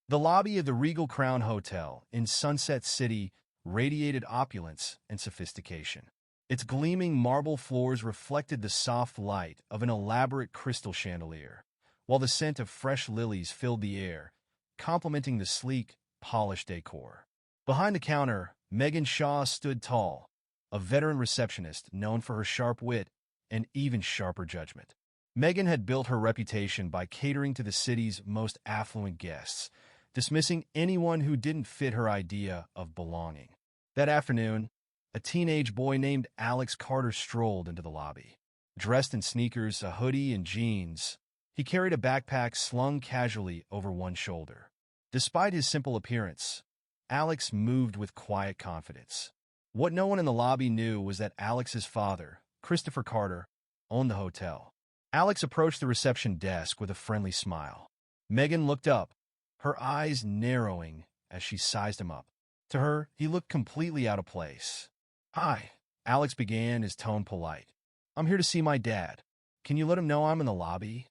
The lobby of the Regal Crown Hotel in Sunset City radiated opulence and sophistication. Its gleaming marble floors reflected the soft light of an elaborate crystal chandelier, while the scent of fresh lilies filled the air, complementing the sleek, polished decor. Behind the counter, Megan Shaw stood tall, a veteran receptionist known for her sharp wit and even sharper judgment. Megan had built her reputation by catering to the city's most affluent guests, dismissing anyone who didn't fit her idea of belonging. That afternoon, a teenage boy named Alex Carter strolled into the lobby. Dressed in sneakers, a hoodie, and jeans, he carried a backpack slung casually over one shoulder. Despite his simple appearance, Alex moved with quiet confidence. What no one in the lobby knew was that Alex's father, Christopher Carter, owned the hotel. Alex approached the reception desk with a friendly smile. Megan looked up, her eyes narrowing as she sized him up. To her, he looked completely out of place. "Hi," Alex began, his tone polite. "I'm here to see my dad. Can you let him know I'm in the lobby?"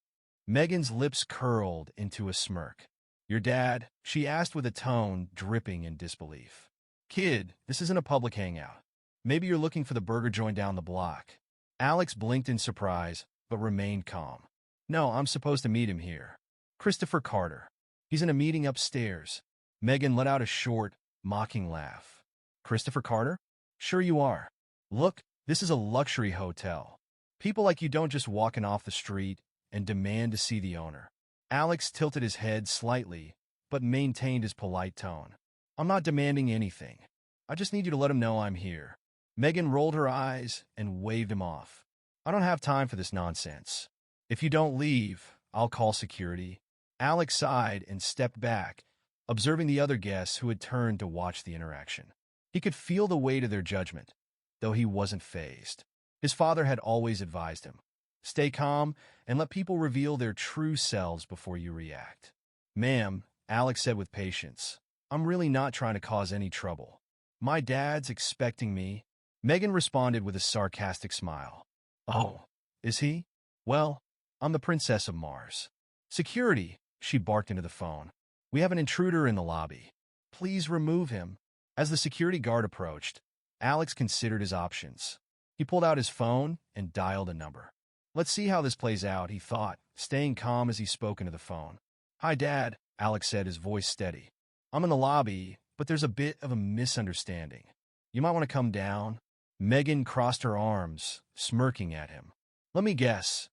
Megan's lips curled into a smirk. "Your dad?" she asked with a tone dripping in disbelief. "Kid, this isn't a public hangout. Maybe you're looking for the burger joint down the block." Alex blinked in surprise, but remained calm. "No, I'm supposed to meet him here. Christopher Carter. He's in a meeting upstairs." Megan let out a short, mocking laugh. "Christopher Carter? Sure you are. Look, this is a luxury hotel. People like you don't just walk in off the street and demand to see the owner." Alex tilted his head slightly, but maintained his polite tone. "I'm not demanding anything. I just need you to let him know I'm here." Megan rolled her eyes and waved him off. "I don't have time for this nonsense. If you don't leave, I'll call security." Alex sighed and stepped back, observing the other guests who had turned to watch the interaction. He could feel the weight of their judgment, though he wasn't fazed. His father had always advised him, "Stay calm and let people reveal their true selves before you react." "Ma'am," Alex said with patience, "I'm really not trying to cause any trouble. My dad's expecting me." Megan responded with a sarcastic smile. "Oh, is he? Well, I'm the Princess of Mars." "Security," she barked into the phone. "We have an intruder in the lobby. Please remove him." As the security guard approached, Alex considered his options. He pulled out his phone and dialed a number. "Let's see how this plays out," he thought, staying calm as he spoke into the phone. "Hi, Dad," Alex said, his voice steady. "I'm in the lobby, but there's a bit of a misunderstanding. You might want to come down." Megan crossed her arms, smirking at him. "Let me guess.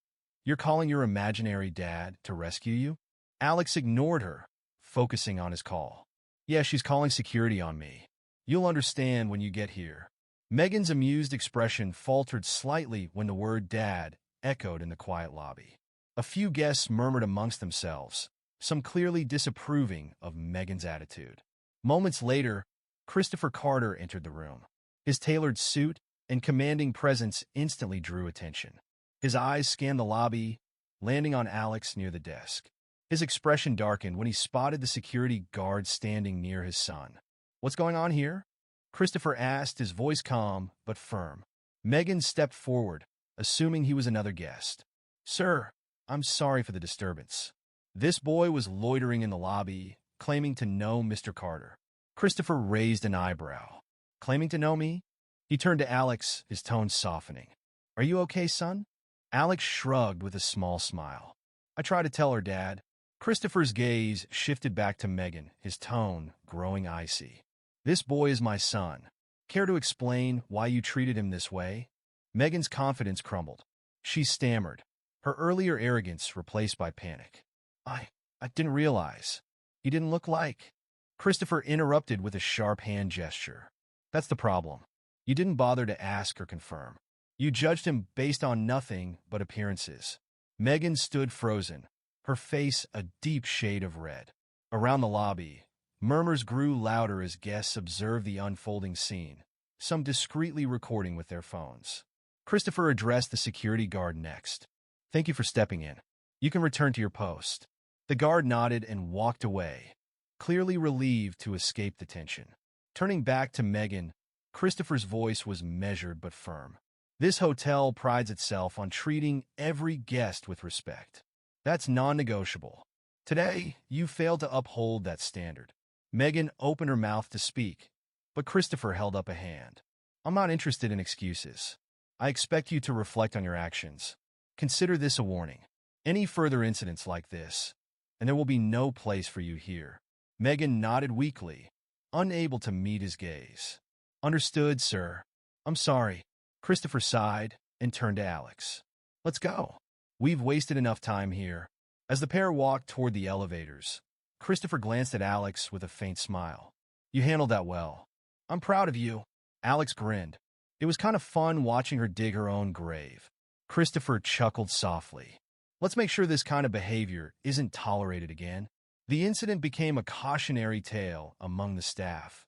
You're calling your imaginary dad to rescue you?" Alex ignored her, focusing on his call. "Yeah, she's calling security on me. You'll understand when you get here." Megan's amused expression faltered slightly when the word dad echoed in the quiet lobby. A few guests murmured amongst themselves, some clearly disapproving of Megan's attitude. Moments later, Christopher Carter entered the room. His tailored suit and commanding presence instantly drew attention. His eyes scanned the lobby, landing on Alex near the desk. His expression darkened when he spotted the security guard standing near his son. "What's going on here?" Christopher asked, his voice calm but firm. Megan stepped forward, assuming he was another guest. "Sir, I'm sorry for the disturbance." This boy was loitering in the lobby, claiming to know Mr. Carter. Christopher raised an eyebrow. "Claiming to know me?" He turned to Alex, his tone softening. "Are you okay, son?" Alex shrugged with a small smile. "I tried to tell her, Dad." Christopher's gaze shifted back to Megan, his tone growing icy. "This boy is my son. Care to explain why you treated him this way?" Megan's confidence crumbled. She stammered, her earlier arrogance replaced by panic. I didn't realize. He didn't look like." Christopher interrupted with a sharp hand gesture. "That's the problem. You didn't bother to ask or confirm. You judged him based on nothing but appearances." Megan stood frozen, her face a deep shade of red. Around the lobby, murmurs grew louder as guests observed the unfolding scene, some discreetly recording with their phones. Christopher addressed the security guard next. "Thank you for stepping in. You can return to your post." The guard nodded and walked away, clearly relieved to escape the tension. Turning back to Megan, Christopher's voice was measured but firm. "This hotel prides itself on treating every guest with respect. That's non-negotiable. Today, you failed to uphold that standard. Megan opened her mouth to speak, but Christopher held up a hand. I'm not interested in excuses. I expect you to reflect on your actions. Consider this a warning. Any further incidents like this, and there will be no place for you here. Megan nodded weakly, unable to meet his gaze. Understood, sir. I'm sorry. Christopher sighed and turned to Alex. Let's go. We've wasted enough time here. As the pair walked toward the elevators, Christopher glanced at Alex with a faint smile. You handled that well. I'm proud of you. Alex grinned. It was kind of fun watching her dig her own grave. Christopher chuckled softly. Let's make sure this kind of behavior isn't tolerated again. The incident became a cautionary tale among the staff,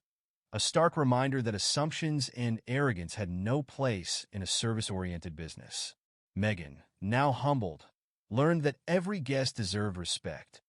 a stark reminder that assumptions and arrogance had no place in a service-oriented business. Megan, now humbled, learned that every guest deserved respect,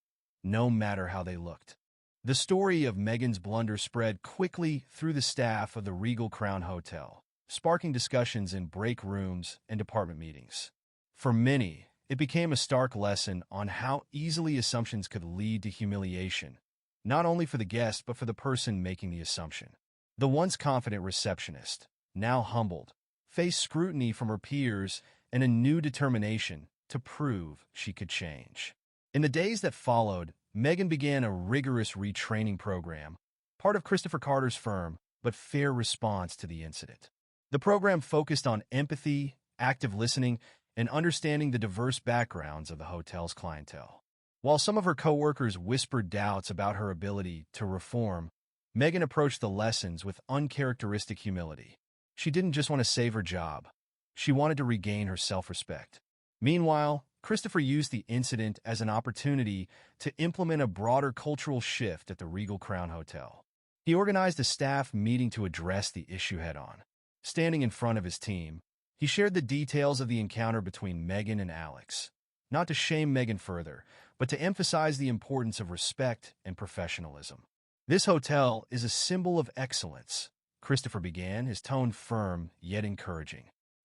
no matter how they looked. The story of Megan's blunder spread quickly through the staff of the Regal Crown Hotel, sparking discussions in break rooms and department meetings. For many, it became a stark lesson on how easily assumptions could lead to humiliation, not only for the guest but for the person making the assumption. The once confident receptionist, now humbled, faced scrutiny from her peers and a new determination to prove she could change. In the days that followed, Megan began a rigorous retraining program, part of Christopher Carter's firm, but fair response to the incident. The program focused on empathy, active listening, and understanding the diverse backgrounds of the hotel's clientele. While some of her coworkers whispered doubts about her ability to reform, Megan approached the lessons with uncharacteristic humility. She didn't just want to save her job. She wanted to regain her self-respect. Meanwhile, Christopher used the incident as an opportunity to implement a broader cultural shift at the Regal Crown Hotel. He organized a staff meeting to address the issue head-on. Standing in front of his team, he shared the details of the encounter between Megan and Alex, not to shame Megan further, but to emphasize the importance of respect and professionalism. This hotel is a symbol of excellence, Christopher began, his tone firm yet encouraging.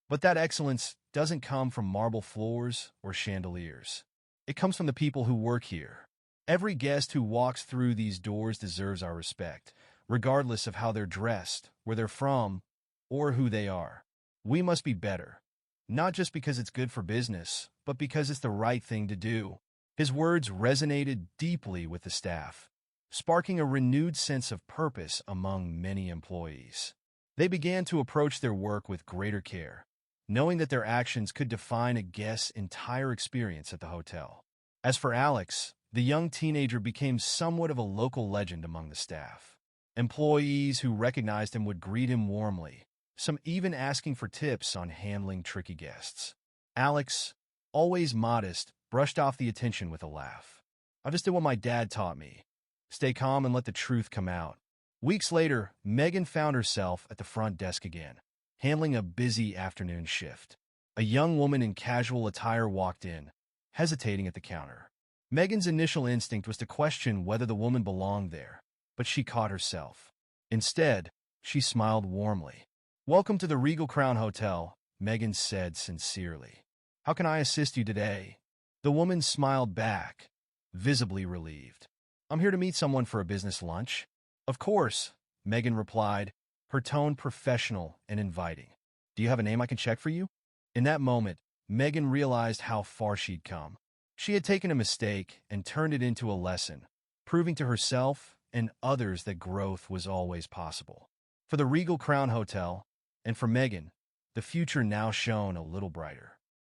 But that excellence doesn't come from marble floors or chandeliers. It comes from the people who work here. Every guest who walks through these doors deserves our respect, regardless of how they're dressed, where they're from, or who they are. We must be better, not just because it's good for business, but because it's the right thing to do. His words resonated deeply with the staff, sparking a renewed sense of purpose among many employees. They began to approach their work with greater care, knowing that their actions could define a guest's entire experience at the hotel. As for Alex, the young teenager became somewhat of a local legend among the staff. Employees who recognized him would greet him warmly, some even asking for tips on handling tricky guests. Alex, always modest, brushed off the attention with a laugh. I just did what my dad taught me. Stay calm and let the truth come out. Weeks later, Megan found herself at the front desk again, handling a busy afternoon shift. A young woman in casual attire walked in, hesitating at the counter. Megan's initial instinct was to question whether the woman belonged there, but she caught herself. Instead, she smiled warmly. "Welcome to the Regal Crown Hotel," Megan said sincerely. "How can I assist you today?" The woman smiled back, visibly relieved. "I'm here to meet someone for a business lunch." "Of course," Megan replied, her tone professional and inviting. "Do you have a name I can check for you?" In that moment, Megan realized how far she'd come. She had taken a mistake and turned it into a lesson, proving to herself and others that growth was always possible. For the Regal Crown Hotel, and for Megan, the future now shone a little brighter.